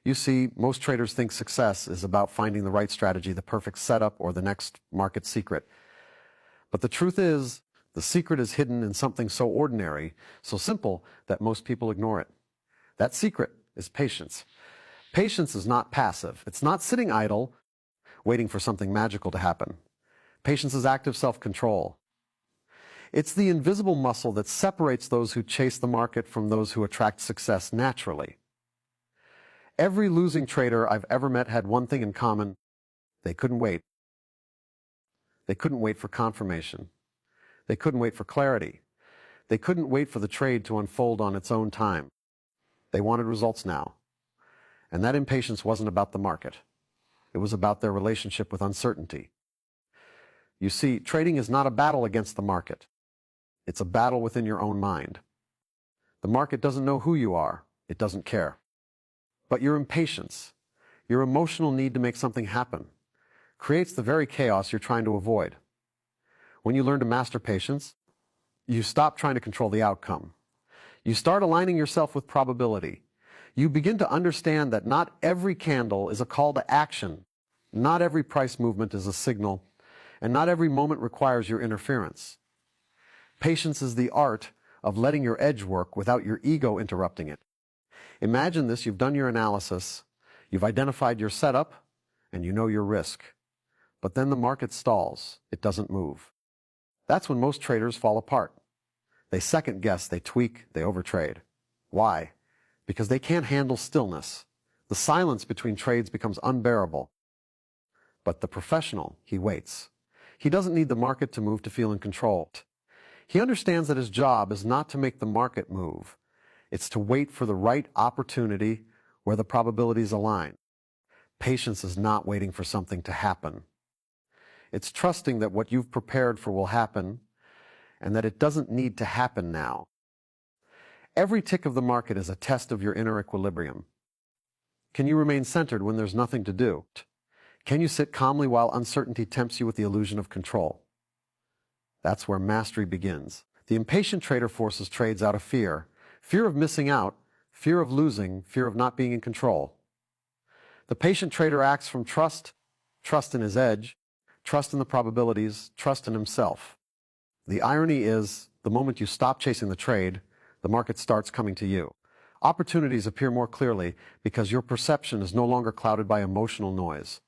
You see, most traders think success is about finding the right strategy, the perfect setup, or the next market secret. But the truth is, the secret is hidden in something so ordinary, so simple, that most people ignore it. That secret is patience. Patience is not passive. It's not sitting idle, waiting for something magical to happen. Patience is active self-control. It's the invisible muscle that separates those who chase the market from those who attract success naturally. Every losing trader I've ever met had one thing in common: they couldn't wait. They couldn't wait for confirmation. They couldn't wait for clarity. They couldn't wait for the trade to unfold on its own time. They wanted results now. And that impatience wasn't about the market. It was about their relationship with uncertainty. You see, trading is not a battle against the market. It's a battle within your own mind. The market doesn't know who you are. It doesn't care. But your impatience, your emotional need to make something happen, creates the very chaos you're trying to avoid. When you learn to master patience, you stop trying to control the outcome. You start aligning yourself with probability. You begin to understand that not every candle is a call to action, not every price movement is a signal, and not every moment requires your interference. Patience is the art of letting your edge work without your ego interrupting it. Imagine this: you've done your analysis, you've identified your setup, and you know your risk. But then the market stalls. It doesn't move. That's when most traders fall apart. They second guess, they tweak, they overtrade. Why? Because they can't handle stillness. The silence between trades becomes unbearable. But the professional, he waits. He doesn't need the market to move to feel in control. He understands that his job is not to make the market move. It's to wait for the right opportunity where the probabilities align. Patience is not waiting for something to happen. It's trusting that what you've prepared for will happen, and that it doesn't need to happen now. Every tick of the market is a test of your inner equilibrium. Can you remain centered when there's nothing to do? Can you sit calmly while uncertainty tempts you with the illusion of control? That's where mastery begins. The impatient trader forces trades out of fear. Fear of missing out, fear of losing, fear of not being in control. The patient trader acts from trust, trust in his edge, trust in the probabilities, trust in himself. The irony is, the moment you stop chasing the trade, the market starts coming to you. Opportunities appear more clearly because your perception is no longer clouded by emotional noise.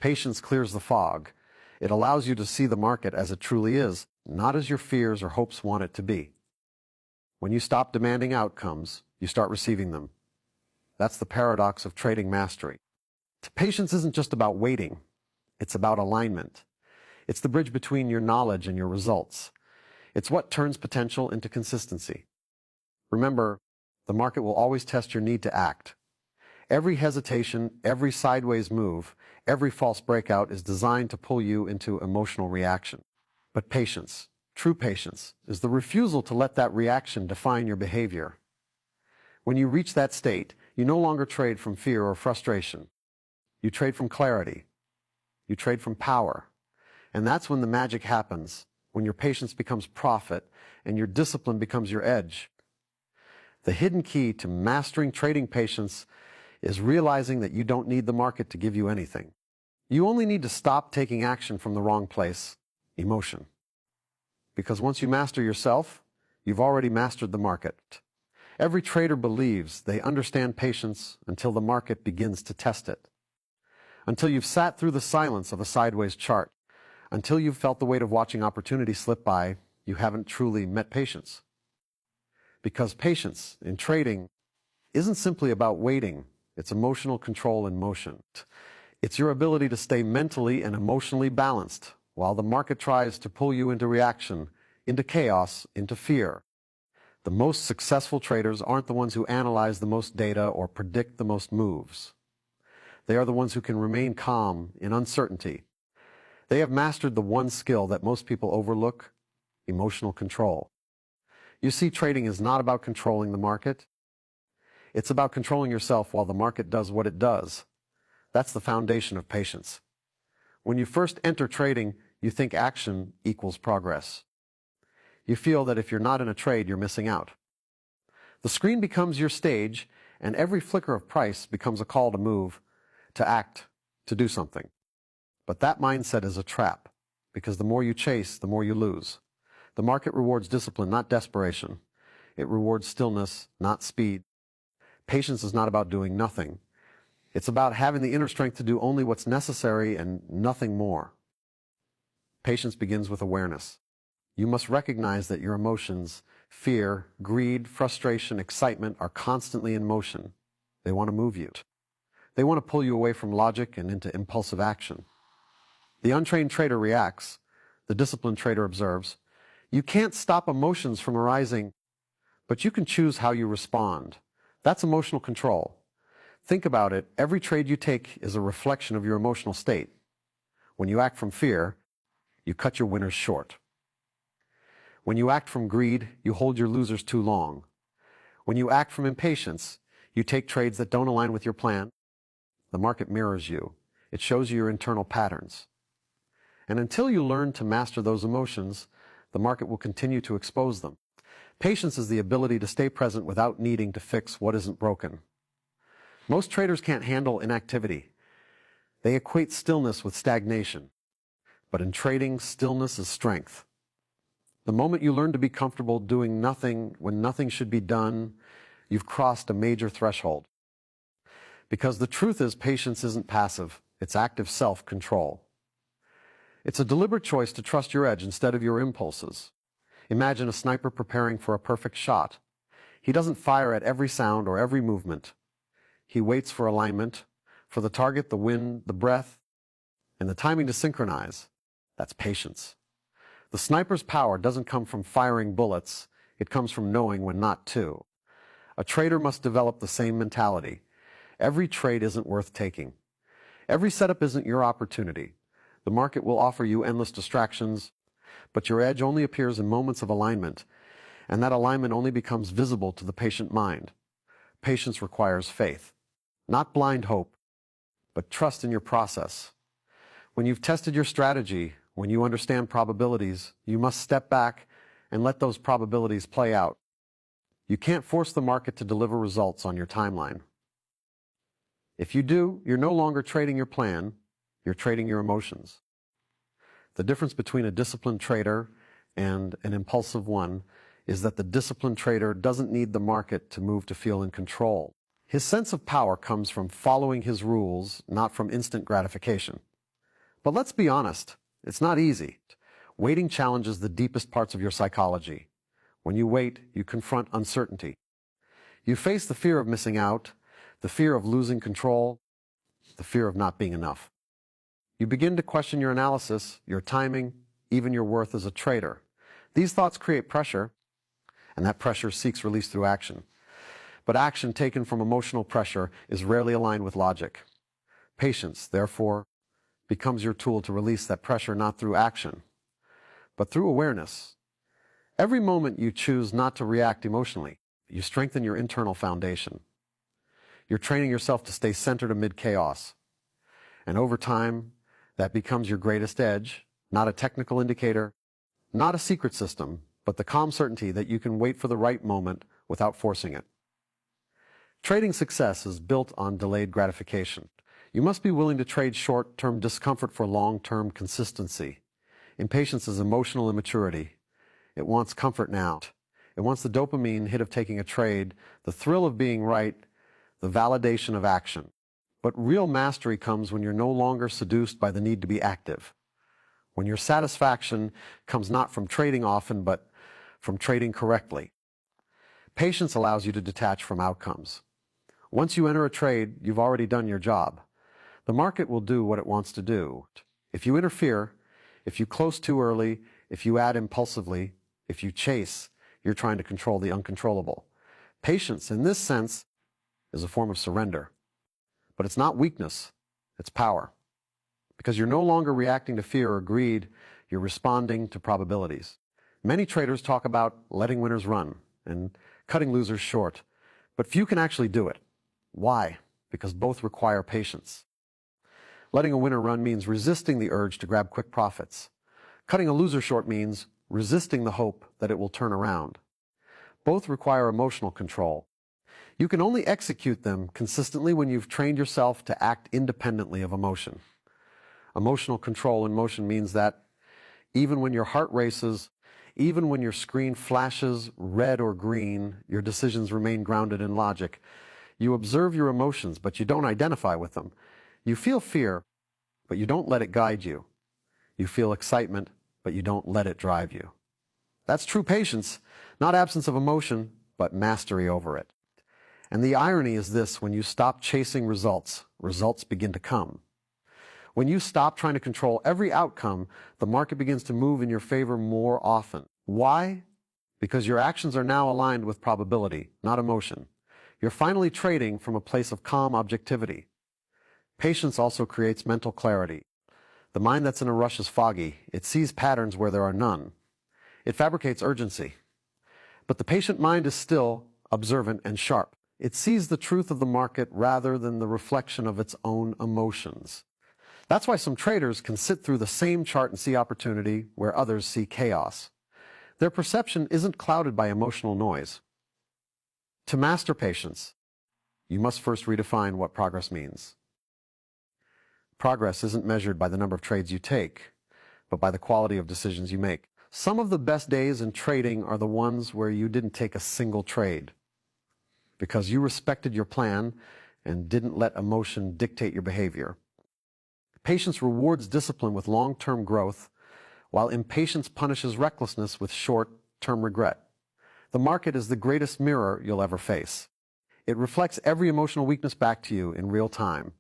Patience clears the fog. It allows you to see the market as it truly is, not as your fears or hopes want it to be. When you stop demanding outcomes, you start receiving them. That's the paradox of trading mastery. Patience isn't just about waiting. It's about alignment. It's the bridge between your knowledge and your results. It's what turns potential into consistency. Remember, the market will always test your need to act. Every hesitation, every sideways move, every false breakout is designed to pull you into emotional reaction. But patience, true patience, is the refusal to let that reaction define your behavior. When you reach that state, you no longer trade from fear or frustration. You trade from clarity. You trade from power. And that's when the magic happens, when your patience becomes profit and your discipline becomes your edge. The hidden key to mastering trading patience is realizing that you don't need the market to give you anything. You only need to stop taking action from the wrong place, emotion. Because once you master yourself, you've already mastered the market. Every trader believes they understand patience until the market begins to test it. Until you've sat through the silence of a sideways chart. Until you've felt the weight of watching opportunity slip by, you haven't truly met patience. Because patience in trading isn't simply about waiting. It's emotional control in motion. It's your ability to stay mentally and emotionally balanced while the market tries to pull you into reaction, into chaos, into fear. The most successful traders aren't the ones who analyze the most data or predict the most moves. They are the ones who can remain calm in uncertainty. They have mastered the one skill that most people overlook: emotional control. You see, trading is not about controlling the market. It's about controlling yourself while the market does what it does. That's the foundation of patience. When you first enter trading, you think action equals progress. You feel that if you're not in a trade, you're missing out. The screen becomes your stage, and every flicker of price becomes a call to move, to act, to do something. But that mindset is a trap, because the more you chase, the more you lose. The market rewards discipline, not desperation. It rewards stillness, not speed. Patience is not about doing nothing. It's about having the inner strength to do only what's necessary and nothing more. Patience begins with awareness. You must recognize that your emotions, fear, greed, frustration, excitement, are constantly in motion. They want to move you. They want to pull you away from logic and into impulsive action. The untrained trader reacts. The disciplined trader observes. You can't stop emotions from arising, but you can choose how you respond. That's emotional control. Think about it. Every trade you take is a reflection of your emotional state. When you act from fear, you cut your winners short. When you act from greed, you hold your losers too long. When you act from impatience, you take trades that don't align with your plan. The market mirrors you. It shows you your internal patterns. And until you learn to master those emotions, the market will continue to expose them. Patience is the ability to stay present without needing to fix what isn't broken. Most traders can't handle inactivity. They equate stillness with stagnation. But in trading, stillness is strength. The moment you learn to be comfortable doing nothing when nothing should be done, you've crossed a major threshold. Because the truth is, patience isn't passive, it's active self-control. It's a deliberate choice to trust your edge instead of your impulses. Imagine a sniper preparing for a perfect shot. He doesn't fire at every sound or every movement. He waits for alignment, for the target, the wind, the breath, and the timing to synchronize. That's patience. The sniper's power doesn't come from firing bullets. It comes from knowing when not to. A trader must develop the same mentality. Every trade isn't worth taking. Every setup isn't your opportunity. The market will offer you endless distractions, but your edge only appears in moments of alignment, and that alignment only becomes visible to the patient mind. Patience requires faith, not blind hope, but trust in your process. When you've tested your strategy, when you understand probabilities, you must step back and let those probabilities play out. You can't force the market to deliver results on your timeline. If you do, you're no longer trading your plan, you're trading your emotions. The difference between a disciplined trader and an impulsive one is that the disciplined trader doesn't need the market to move to feel in control. His sense of power comes from following his rules, not from instant gratification. But let's be honest, it's not easy. Waiting challenges the deepest parts of your psychology. When you wait, you confront uncertainty. You face the fear of missing out, the fear of losing control, the fear of not being enough. You begin to question your analysis, your timing, even your worth as a trader. These thoughts create pressure, and that pressure seeks release through action. But action taken from emotional pressure is rarely aligned with logic. Patience, therefore, becomes your tool to release that pressure not through action, but through awareness. Every moment you choose not to react emotionally, you strengthen your internal foundation. You're training yourself to stay centered amid chaos. And over time, that becomes your greatest edge, not a technical indicator, not a secret system, but the calm certainty that you can wait for the right moment without forcing it. Trading success is built on delayed gratification. You must be willing to trade short-term discomfort for long-term consistency. Impatience is emotional immaturity. It wants comfort now. It wants the dopamine hit of taking a trade, the thrill of being right, the validation of action. But real mastery comes when you're no longer seduced by the need to be active. When your satisfaction comes not from trading often, but from trading correctly. Patience allows you to detach from outcomes. Once you enter a trade, you've already done your job. The market will do what it wants to do. If you interfere, if you close too early, if you add impulsively, if you chase, you're trying to control the uncontrollable. Patience, in this sense, is a form of surrender. But it's not weakness, it's power. Because you're no longer reacting to fear or greed, you're responding to probabilities. Many traders talk about letting winners run and cutting losers short, but few can actually do it. Why? Because both require patience. Letting a winner run means resisting the urge to grab quick profits. Cutting a loser short means resisting the hope that it will turn around. Both require emotional control. You can only execute them consistently when you've trained yourself to act independently of emotion. Emotional control in motion means that even when your heart races, even when your screen flashes red or green, your decisions remain grounded in logic. You observe your emotions, but you don't identify with them. You feel fear, but you don't let it guide you. You feel excitement, but you don't let it drive you. That's true patience, not absence of emotion, but mastery over it. And the irony is this: when you stop chasing results, results begin to come. When you stop trying to control every outcome, the market begins to move in your favor more often. Why? Because your actions are now aligned with probability, not emotion. You're finally trading from a place of calm objectivity. Patience also creates mental clarity. The mind that's in a rush is foggy. It sees patterns where there are none. It fabricates urgency. But the patient mind is still, observant, and sharp. It sees the truth of the market rather than the reflection of its own emotions. That's why some traders can sit through the same chart and see opportunity where others see chaos. Their perception isn't clouded by emotional noise. To master patience, you must first redefine what progress means. Progress isn't measured by the number of trades you take, but by the quality of decisions you make. Some of the best days in trading are the ones where you didn't take a single trade, because you respected your plan and didn't let emotion dictate your behavior. Patience rewards discipline with long-term growth, while impatience punishes recklessness with short-term regret. The market is the greatest mirror you'll ever face. It reflects every emotional weakness back to you in real time.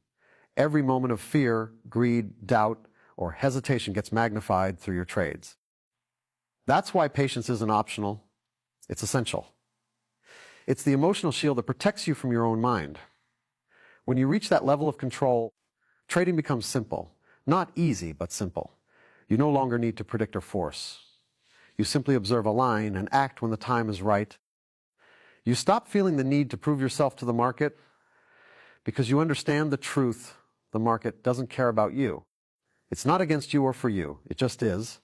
Every moment of fear, greed, doubt, or hesitation gets magnified through your trades. That's why patience isn't optional. It's essential. It's the emotional shield that protects you from your own mind. When you reach that level of control, trading becomes simple. Not easy, but simple. You no longer need to predict or force. You simply observe a line and act when the time is right. You stop feeling the need to prove yourself to the market because you understand the truth: the market doesn't care about you. It's not against you or for you. It just is.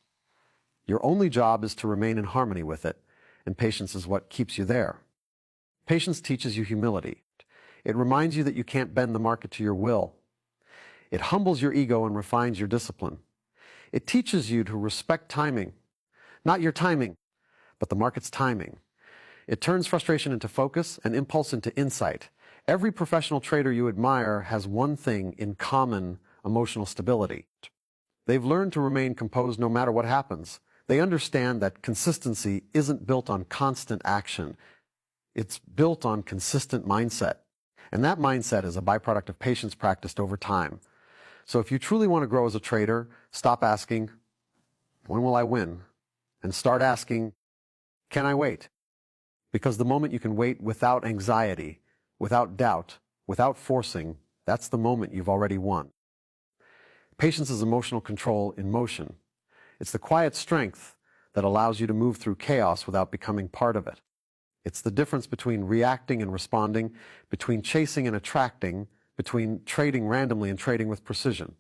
Your only job is to remain in harmony with it, and patience is what keeps you there. Patience teaches you humility. It reminds you that you can't bend the market to your will. It humbles your ego and refines your discipline. It teaches you to respect timing. Not your timing, but the market's timing. It turns frustration into focus and impulse into insight. Every professional trader you admire has one thing in common: emotional stability. They've learned to remain composed no matter what happens. They understand that consistency isn't built on constant action. It's built on consistent mindset. And that mindset is a byproduct of patience practiced over time. So if you truly want to grow as a trader, stop asking, "When will I win?" and start asking, "Can I wait?" Because the moment you can wait without anxiety, without doubt, without forcing, that's the moment you've already won. Patience is emotional control in motion. It's the quiet strength that allows you to move through chaos without becoming part of it. It's the difference between reacting and responding, between chasing and attracting, between trading randomly and trading with precision.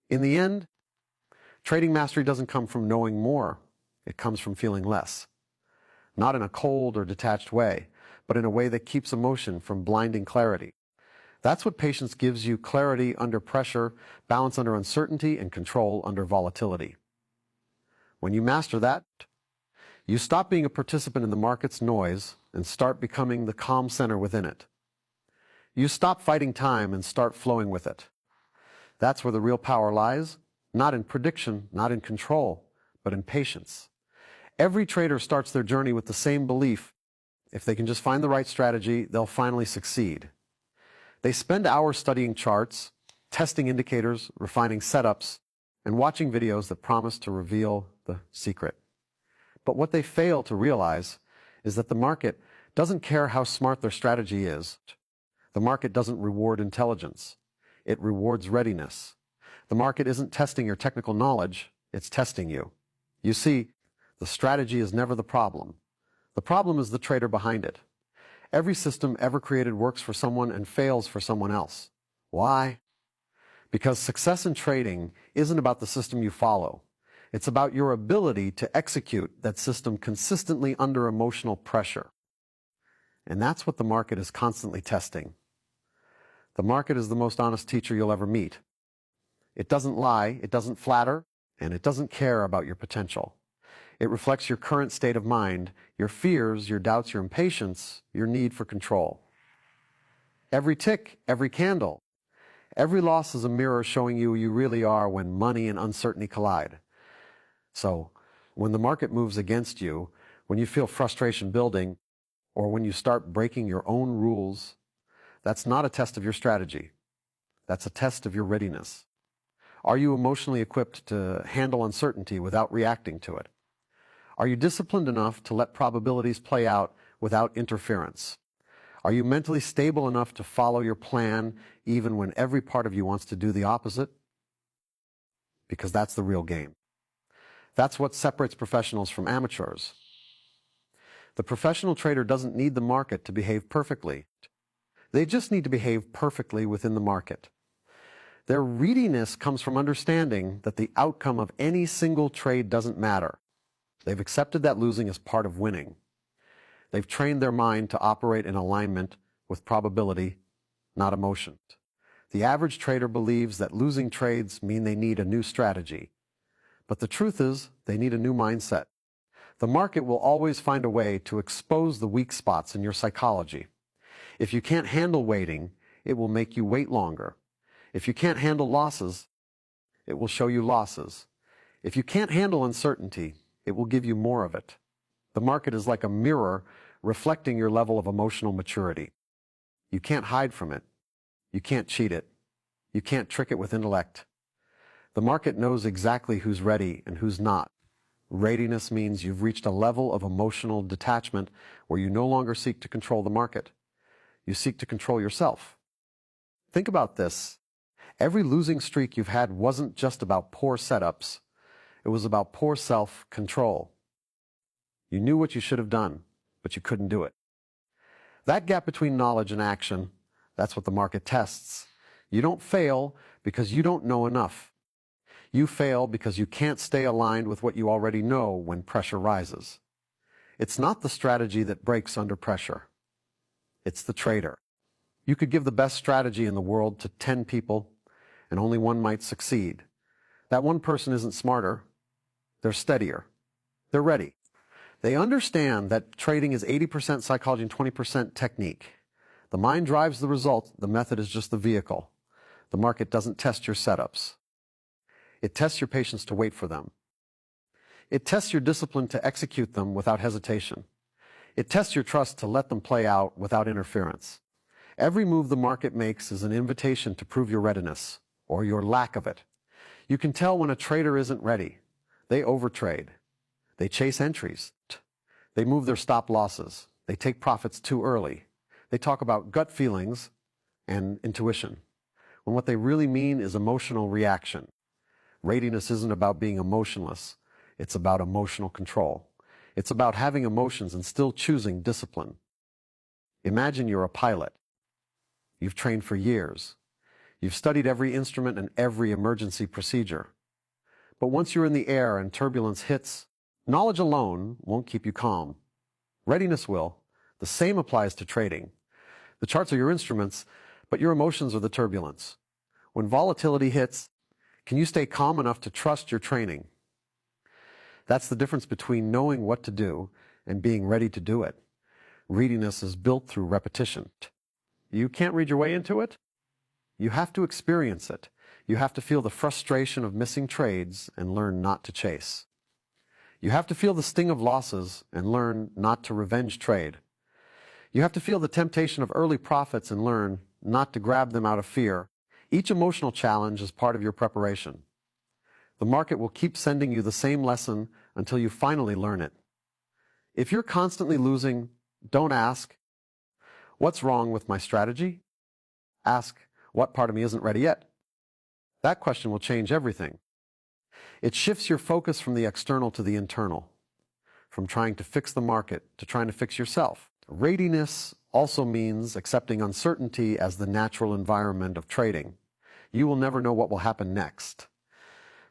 In the end, trading mastery doesn't come from knowing more. It comes from feeling less. Not in a cold or detached way, but in a way that keeps emotion from blinding clarity. That's what patience gives you: clarity under pressure, balance under uncertainty, and control under volatility. When you master that, you stop being a participant in the market's noise and start becoming the calm center within it. You stop fighting time and start flowing with it. That's where the real power lies, not in prediction, not in control, but in patience. Every trader starts their journey with the same belief: if they can just find the right strategy, they'll finally succeed. They spend hours studying charts, testing indicators, refining setups, and watching videos that promise to reveal the secret. But what they fail to realize is that the market doesn't care how smart their strategy is. The market doesn't reward intelligence. It rewards readiness. The market isn't testing your technical knowledge, it's testing you. You see, the strategy is never the problem. The problem is the trader behind it. Every system ever created works for someone and fails for someone else. Why? Because success in trading isn't about the system you follow. It's about your ability to execute that system consistently under emotional pressure. And that's what the market is constantly testing. The market is the most honest teacher you'll ever meet. It doesn't lie, it doesn't flatter, and it doesn't care about your potential. It reflects your current state of mind, your fears, your doubts, your impatience, your need for control. Every tick, every candle, every loss is a mirror showing you who you really are when money and uncertainty collide. So, when the market moves against you, when you feel frustration building, or when you start breaking your own rules, that's not a test of your strategy. That's a test of your readiness. Are you emotionally equipped to handle uncertainty without reacting to it? Are you disciplined enough to let probabilities play out without interference? Are you mentally stable enough to follow your plan even when every part of you wants to do the opposite? Because that's the real game. That's what separates professionals from amateurs. The professional trader doesn't need the market to behave perfectly. They just need to behave perfectly within the market. Their readiness comes from understanding that the outcome of any single trade doesn't matter. They've accepted that losing is part of winning. They've trained their mind to operate in alignment with probability, not emotion. The average trader believes that losing trades mean they need a new strategy. But the truth is, they need a new mindset. The market will always find a way to expose the weak spots in your psychology. If you can't handle waiting, it will make you wait longer. If you can't handle losses, it will show you losses. If you can't handle uncertainty, it will give you more of it. The market is like a mirror reflecting your level of emotional maturity. You can't hide from it. You can't cheat it. You can't trick it with intellect. The market knows exactly who's ready and who's not. Readiness means you've reached a level of emotional detachment where you no longer seek to control the market. You seek to control yourself. Think about this. Every losing streak you've had wasn't just about poor setups. It was about poor self-control. You knew what you should have done, but you couldn't do it. That gap between knowledge and action, that's what the market tests. You don't fail because you don't know enough. You fail because you can't stay aligned with what you already know when pressure rises. It's not the strategy that breaks under pressure. It's the trader. You could give the best strategy in the world to 10 people, and only one might succeed. That one person isn't smarter. They're steadier. They're ready. They understand that trading is 80% psychology and 20% technique. The mind drives the result. The method is just the vehicle. The market doesn't test your setups. It tests your patience to wait for them. It tests your discipline to execute them without hesitation. It tests your trust to let them play out without interference. Every move the market makes is an invitation to prove your readiness, or your lack of it. You can tell when a trader isn't ready. They overtrade. They chase entries. They move their stop losses. They take profits too early. They talk about gut feelings and intuition, when what they really mean is emotional reaction. Readiness isn't about being emotionless. It's about emotional control. It's about having emotions and still choosing discipline. Imagine you're a pilot. You've trained for years. You've studied every instrument and every emergency procedure. But once you're in the air and turbulence hits, knowledge alone won't keep you calm. Readiness will. The same applies to trading. The charts are your instruments, but your emotions are the turbulence. When volatility hits, can you stay calm enough to trust your training? That's the difference between knowing what to do and being ready to do it. Readiness is built through repetition. You can't read your way into it. You have to experience it. You have to feel the frustration of missing trades and learn not to chase. You have to feel the sting of losses and learn not to revenge trade. You have to feel the temptation of early profits and learn not to grab them out of fear. Each emotional challenge is part of your preparation. The market will keep sending you the same lesson until you finally learn it. If you're constantly losing, don't ask, "What's wrong with my strategy?" Ask, "What part of me isn't ready yet?" That question will change everything. It shifts your focus from the external to the internal, from trying to fix the market to trying to fix yourself. Readiness also means accepting uncertainty as the natural environment of trading. You will never know what will happen next,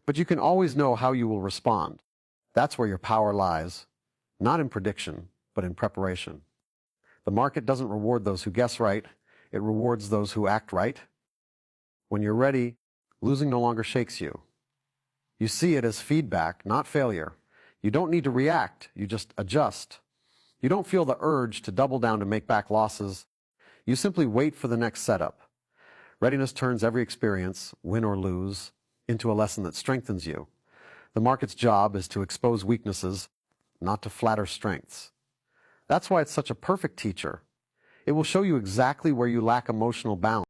but you can always know how you will respond. That's where your power lies, not in prediction, but in preparation. The market doesn't reward those who guess right. It rewards those who act right. When you're ready, losing no longer shakes you. You see it as feedback, not failure. You don't need to react, you just adjust. You don't feel the urge to double down to make back losses. You simply wait for the next setup. Readiness turns every experience, win or lose, into a lesson that strengthens you. The market's job is to expose weaknesses, not to flatter strengths. That's why it's such a perfect teacher. It will show you exactly where you lack emotional balance.